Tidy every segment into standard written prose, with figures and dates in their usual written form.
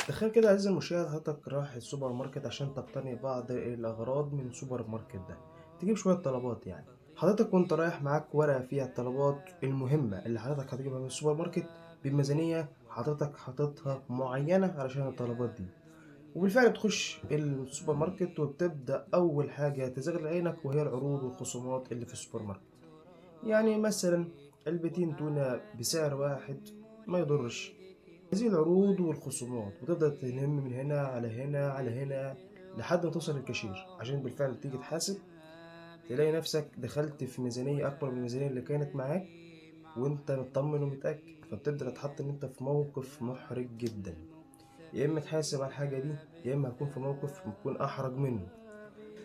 تخيل كده عزيزي المشاهد، حضرتك رايح السوبر ماركت عشان تقتني بعض الأغراض من السوبر ماركت ده، تجيب شوية طلبات يعني. حضرتك وانت رايح معاك ورقة فيها الطلبات المهمة اللي حضرتك هتجيبها من السوبر ماركت بميزانية حضرتك حاططها معينة علشان الطلبات دي. وبالفعل بتخش السوبر ماركت وبتبدأ أول حاجة تزغل عينك وهي العروض والخصومات اللي في السوبر ماركت. يعني مثلا علبتين تونة بسعر واحد ما يضرش. هذه العروض والخصومات وتبدأ تنم من هنا على هنا على هنا لحد ما توصل للكاشير عشان بالفعل تيجي تحاسب، تلاقي نفسك دخلت في ميزانية أكبر من الميزانية اللي كانت معاك وأنت مطمن ومتأكد، فبتبدأ تتحط إن أنت في موقف محرج جدا. يا إما تحاسب على الحاجة دي يا إما هتكون في موقف بيكون أحرج منه.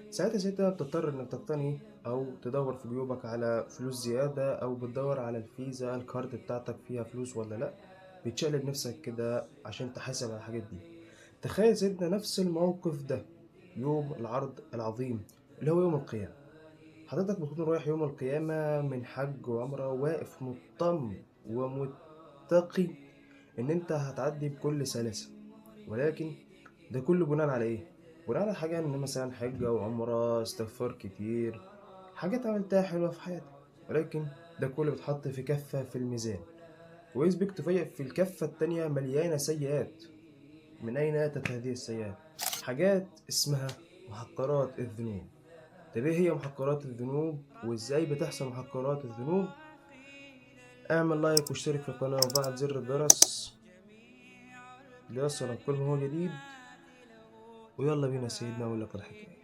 ساعتها بتضطر إنك تقتني أو تدور في جيوبك على فلوس زيادة، أو بتدور على الفيزا الكارد بتاعتك فيها فلوس ولا لأ. بتشقلب نفسك كده عشان تحاسب على الحاجات دي. تخيل سيدنا نفس الموقف ده يوم العرض العظيم اللي هو يوم القيامة. حضرتك بتكون رايح يوم القيامة من حج وعمرة، واقف مطمن ومتقي إن أنت هتعدي بكل سلاسة. ولكن ده كله بناء على إيه؟ بناء على حاجة إن مثلا حج أو عمرة استغفار كتير، حاجات عملتها حلوة في حياتك. ولكن ده كله بيتحط في كفة في الميزان، ويسبق تفيق في الكفة التانية مليانة سيئات. من أين أتت هذه السيئات؟ حاجات اسمها محقرات الذنوب. طب إيه هي محقرات الذنوب وإزاي بتحصل محقرات الذنوب؟ اعمل لايك واشترك في القناة وفعل زر الجرس ليصلك كل ما هو جديد. ويلا بينا سيدنا أقول لك الحكاية.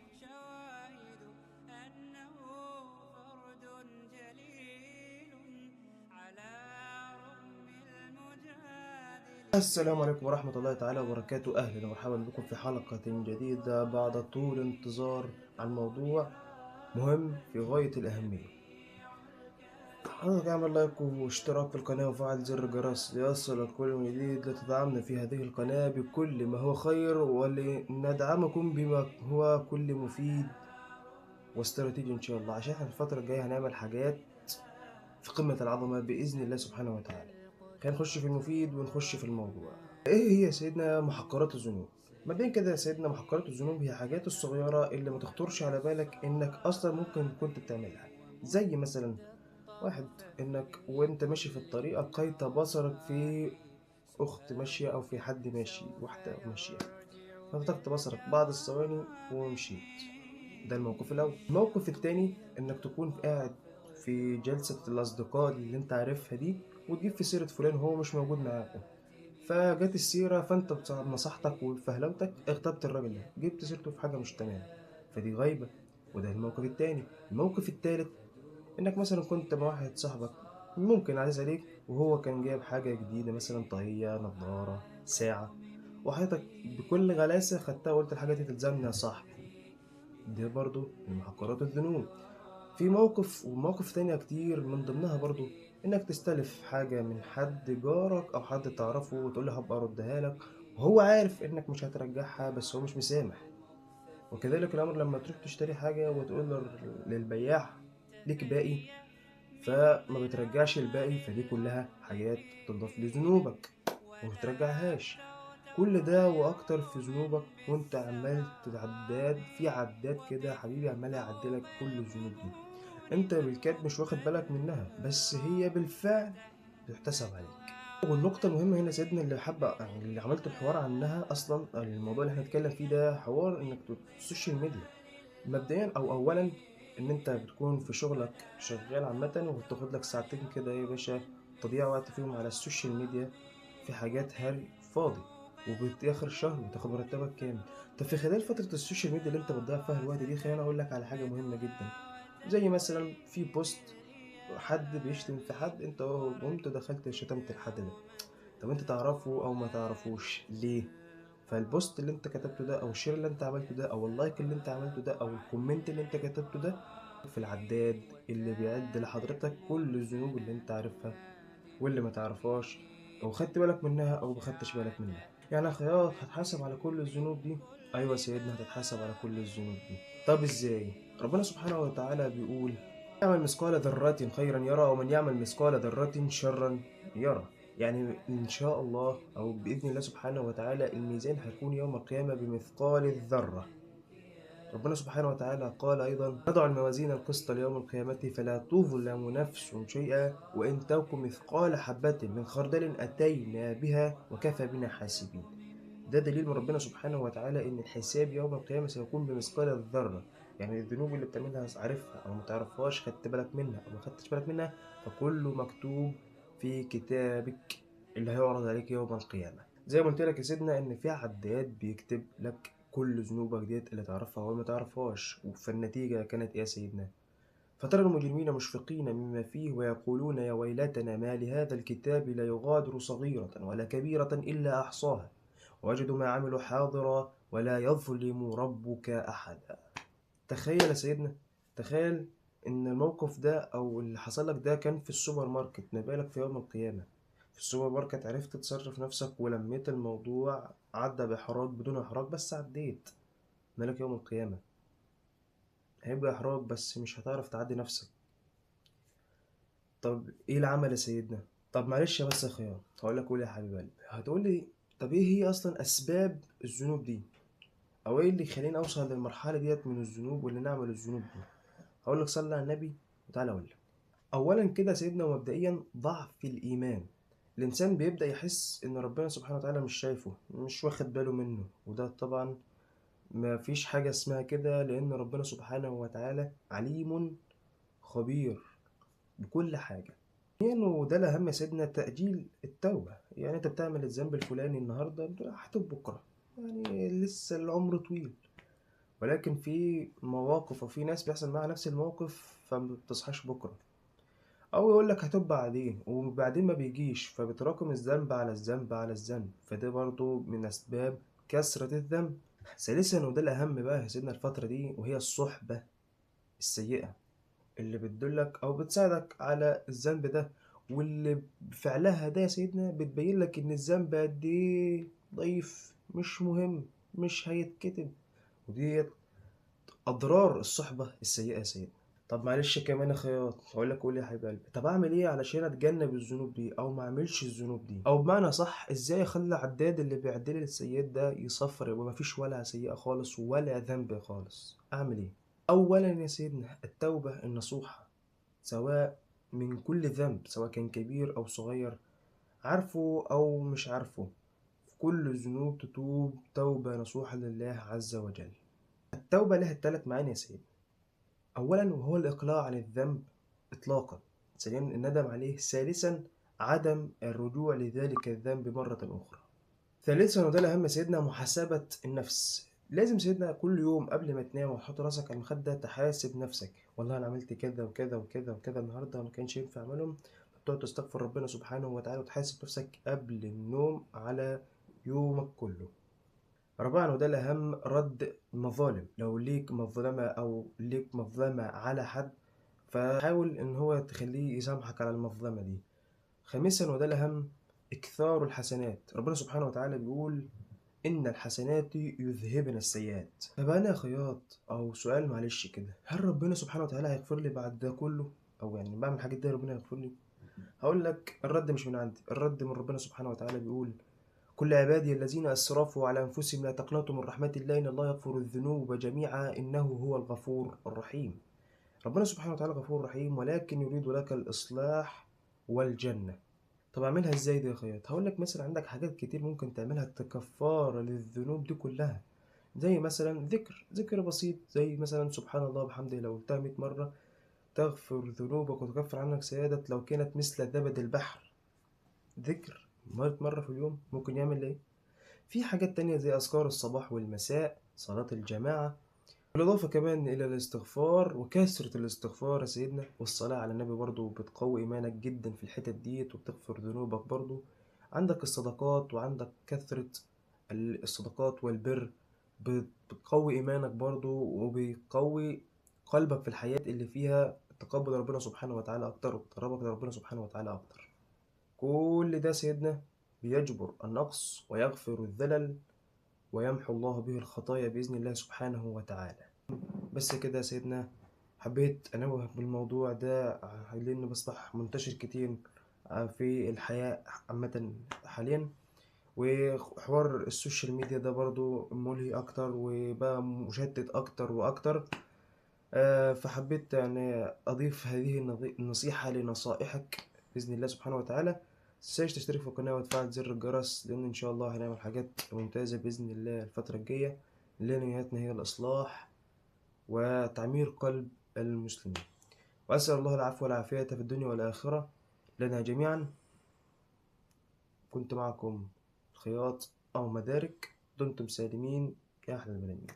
السلام عليكم ورحمة الله تعالى وبركاته. أهلا ومرحبا بكم في حلقة جديدة بعد طول انتظار عن موضوع مهم في غاية الأهمية. حضرتك اعمل لايك واشتراك في القناة وفعل زر الجرس ليصلك كل من جديد، لتدعمنا في هذه القناة بكل ما هو خير ولندعمكم بما هو كل مفيد واستراتيجي إن شاء الله، عشان احنا الفترة الجاية هنعمل حاجات في قمة العظمة بإذن الله سبحانه وتعالى. خلينا نخش في المفيد ونخش في الموضوع. ايه هي يا سيدنا محقرات الذنوب؟ مبدئيا كده يا سيدنا، محقرات الذنوب هي الحاجات الصغيرة اللي ما تخطرش على بالك انك اصلا ممكن كنت بتعملها. زي مثلا واحد، انك وانت ماشي في الطريق القيت بصرك في اخت ماشية او في حد ماشي، واحدة ماشية، ففتحت بصرك بعض الثواني ومشيت. ده الموقف الاول. الموقف التاني انك تكون قاعد في جلسة الأصدقاء اللي أنت عارفها دي، وتجيب في سيرة فلان وهو مش موجود معاكم، فجت السيرة فأنت بنصحتك وفهلوتك اغتبت الراجل ده، جبت سيرته في حاجة مش تمام، فدي غيبة. وده الموقف التاني. الموقف التالت إنك مثلا كنت مع واحد صاحبك ممكن عزيز عليك، وهو كان جايب حاجة جديدة مثلا طاقية نظارة ساعة، وحضرتك بكل غلاسة خدتها وقلت الحاجة دي تلزمني يا صاحبي. دي برضو من محقرات الذنوب. في موقف ومواقف تانية كتير من ضمنها برضو إنك تستلف حاجة من حد جارك أو حد تعرفه وتقول له هبقى أردها لك، وهو عارف إنك مش هترجعها بس هو مش مسامح. وكذلك الأمر لما تروح تشتري حاجة وتقول للبياع ليك باقي، فما بترجعش الباقي، فدي كلها حاجات تضاف لذنوبك وما بترجعهاش. كل ده وأكتر في ذنوبك، وأنت عمال تتعداد في عداد كده يا حبيبي، عمال يعدلك كل الذنوب دي. انت بالكاد مش واخد بالك منها بس هي بالفعل تحتسب عليك. والنقطة المهمة هنا سيدنا اللي حابة يعني اللي عملت الحوار عنها أصلا، الموضوع اللي احنا هنتكلم فيه ده حوار إنك السوشيال ميديا. مبدئيا أو أولا، إن أنت بتكون في شغلك شغال عامة وبتاخد لك ساعتين كده يا باشا تضيع وقت فيهم على السوشيال ميديا في حاجات هري فاضي، وبتاخر الشهر وتاخد مرتبك كامل. طب في خلال فترة السوشيال ميديا اللي أنت بتضيع فيها الوقت دي، خليني أقول لك على حاجة مهمة جدا. زي مثلا في بوست حد بيشتم في حد، انت قمت دخلت شتمت الحد ده. طب انت تعرفه او ما تعرفوش ليه؟ فالبوست اللي انت كتبته ده او الشير اللي انت عملته ده او اللايك اللي انت عملته ده او الكومنت اللي انت كتبته ده في العداد اللي بيعد لحضرتك كل الذنوب اللي انت عارفها واللي ما تعرفهاش، او خدت بالك منها او ما خدتش بالك منها. يعني خياط هتحاسب على كل الذنوب دي؟ ايوه سيدنا هتتحاسب على كل الذنوب دي. طب ازاي؟ ربنا سبحانه وتعالى بيقول يعمل مثقال ذرة خيرا يرى ومن يعمل مثقال ذرة شرا يرى. يعني إن شاء الله أو بإذن الله سبحانه وتعالى الميزان هيكون يوم القيامة بمثقال الذرة. ربنا سبحانه وتعالى قال أيضا: نضع الموازين القسط ليوم القيامة فلا تظلم نفس شيئا وإن تك مثقال حبة من خردل أتينا بها وكفى بنا حاسبين. ده دليل من ربنا سبحانه وتعالى إن الحساب يوم القيامة سيكون بمثقال الذرة. يعني الذنوب اللي بتعملها عارفها أو متعرفهاش، خدت بالك منها أو ما خدتش بالك منها، فكله مكتوب في كتابك اللي هيعرض عليك يوم القيامة. زي ما قلت لك يا سيدنا إن في عداد بيكتب لك كل ذنوبك ديت اللي تعرفها وما تعرفهاش، فالنتيجة كانت إيه يا سيدنا؟ فترى المجرمين مشفقين مما فيه ويقولون يا ويلتنا ما لهذا الكتاب لا يغادر صغيرة ولا كبيرة إلا أحصاها ووجدوا ما عملوا حاضرا ولا يظلم ربك أحدا. تخيل يا سيدنا، تخيل إن الموقف ده أو اللي حصل لك ده كان في السوبر ماركت، ما بالك في يوم القيامة؟ في السوبر ماركت عرفت تصرف نفسك ولميت الموضوع، عدى بإحراج بدون إحراج بس عديت. مالك يوم القيامة؟ هيبقى إحراج بس مش هتعرف تعدي نفسك. طب إيه العمل يا سيدنا؟ طب معلش بس يا خيار، هقول لك قول يا حبيب قلبي، هتقول لي طب إيه هي أصلا أسباب الذنوب دي؟ أو إيه اللي يخليني أوصل للمرحلة ديت من الذنوب واللي نعمل الذنوب دي؟ هقول لك صلي على النبي وتعالى أقول لك. أولا كده سيدنا ومبدئيا ضعف الإيمان. الإنسان بيبدأ يحس إن ربنا سبحانه وتعالى مش شايفه، مش واخد باله منه، وده طبعا ما فيش حاجة اسمها كده، لأن ربنا سبحانه وتعالى عليم خبير بكل حاجة. يعني وده الأهم يا سيدنا تأجيل التوبة. يعني أنت بتعمل الذنب الفلاني النهاردة هتوب بكرة، يعني لسه العمر طويل. ولكن في مواقف وفي ناس بيحصل معاها نفس الموقف فما بتصحاش بكرة، أو يقول لك هتوب بعدين وبعدين ما بيجيش، فبتراكم الذنب على الذنب على الذنب، فده برضو من أسباب كثرة الذنب. ثالثا وده الأهم بقى يا سيدنا الفترة دي، وهي الصحبة السيئة اللي بتدلك أو بتساعدك على الذنب ده، واللي بفعلها ده يا سيدنا بتبين لك إن الذنب قد إيه ضعيف، مش مهم، مش هيتكتب. ودي أضرار الصحبة السيئة يا سيدنا. طب معلش كمان يا خياط، هقول لك قول يا حبيب قلبي، طب أعمل إيه علشان أتجنب الذنوب دي أو ما أعملش الذنوب دي؟ أو بمعنى صح إزاي أخلي عداد اللي بيعدل لي السيئات ده يصفر يبقى مفيش ولا سيئة خالص ولا ذنب خالص؟ أعمل إيه؟ أولا يا سيدنا التوبة النصوحة، سواء من كل ذنب سواء كان كبير أو صغير، عارفه أو مش عارفه، في كل الذنوب تتوب توبة نصوحة لله عز وجل. التوبة لها الثلاث معاني يا سيدي. أولا وهو الإقلاع عن الذنب إطلاقا، ثانيا الندم عليه، ثالثا عدم الرجوع لذلك الذنب مرة أخرى. ثالثا وده الأهم يا سيدنا محاسبة النفس. لازم سيدنا كل يوم قبل ما تنام وتحط راسك على المخدة تحاسب نفسك، والله أنا عملت كذا وكذا وكذا وكذا النهاردة ما كانش ينفع أعملهم. تقعد تستغفر ربنا سبحانه وتعالى وتحاسب نفسك قبل النوم على يومك كله. رابعا وده الأهم رد المظالم. لو ليك مظلمة أو ليك مظلمة على حد فحاول إن هو تخليه يسامحك على المظلمة دي. خامسا وده الأهم إكثار الحسنات. ربنا سبحانه وتعالى بيقول إن الحسنات يذهبن السيئات. طب أنا يا خياط أو سؤال معلش كده، هل ربنا سبحانه وتعالى هيغفر لي بعد ده كله؟ أو يعني بعمل الحاجات دي ربنا هيغفر لي؟ هقول لك الرد مش من عندي، الرد من ربنا سبحانه وتعالى بيقول: كل عبادي الذين أسرفوا على أنفسهم لا تقنطوا من رحمة الله إن الله يغفر الذنوب جميعا إنه هو الغفور الرحيم. ربنا سبحانه وتعالى غفور رحيم ولكن يريد لك الإصلاح والجنة. طب أعملها إزاي دي يا خياط؟ هقول لك مثلا عندك حاجات كتير ممكن تعملها ككفارة للذنوب دي كلها، زي مثلا ذكر بسيط، زي مثلا سبحان الله وبحمده لو قلتها 100 مرة تغفر ذنوبك وتكفر عنك سيئاتك لو كانت مثل زبد البحر. ذكر 100 مرة في اليوم ممكن يعمل إيه؟ في حاجات تانية زي أذكار الصباح والمساء، صلاة الجماعة، بالإضافة كمان إلى الاستغفار وكثرة الاستغفار يا سيدنا، والصلاة على النبي برضو بتقوي إيمانك جدا في الحتت ديت وبتغفر ذنوبك برضو. عندك الصدقات وعندك كثرة الصدقات والبر بتقوي إيمانك برضو وبيقوي قلبك في الحياة اللي فيها تقبل ربنا سبحانه وتعالى أكتر وتقربك لربنا سبحانه وتعالى أكتر. كل ده سيدنا بيجبر النقص ويغفر الذلل ويمحو الله به الخطايا بإذن الله سبحانه وتعالى. بس كده يا سيدنا، حبيت أنوه بالموضوع ده لأنه بصبح منتشر كتير في الحياة عامة حاليا. وحوار السوشيال ميديا ده برضو ملهي أكتر وبقى مشتت أكتر وأكتر. فحبيت يعني أضيف هذه النصيحة لنصائحك بإذن الله سبحانه وتعالى. متنساش تشترك في القناة وتفعل زر الجرس، لأن إن شاء الله هنعمل حاجات ممتازة بإذن الله الفترة الجاية، اللي نيتنا هي الإصلاح وتعمير قلب المسلمين. وأسأل الله العفو والعافية في الدنيا والآخرة لنا جميعا. كنت معكم الخياط أو مدارك، دمتم سالمين يا أحلى الملايين.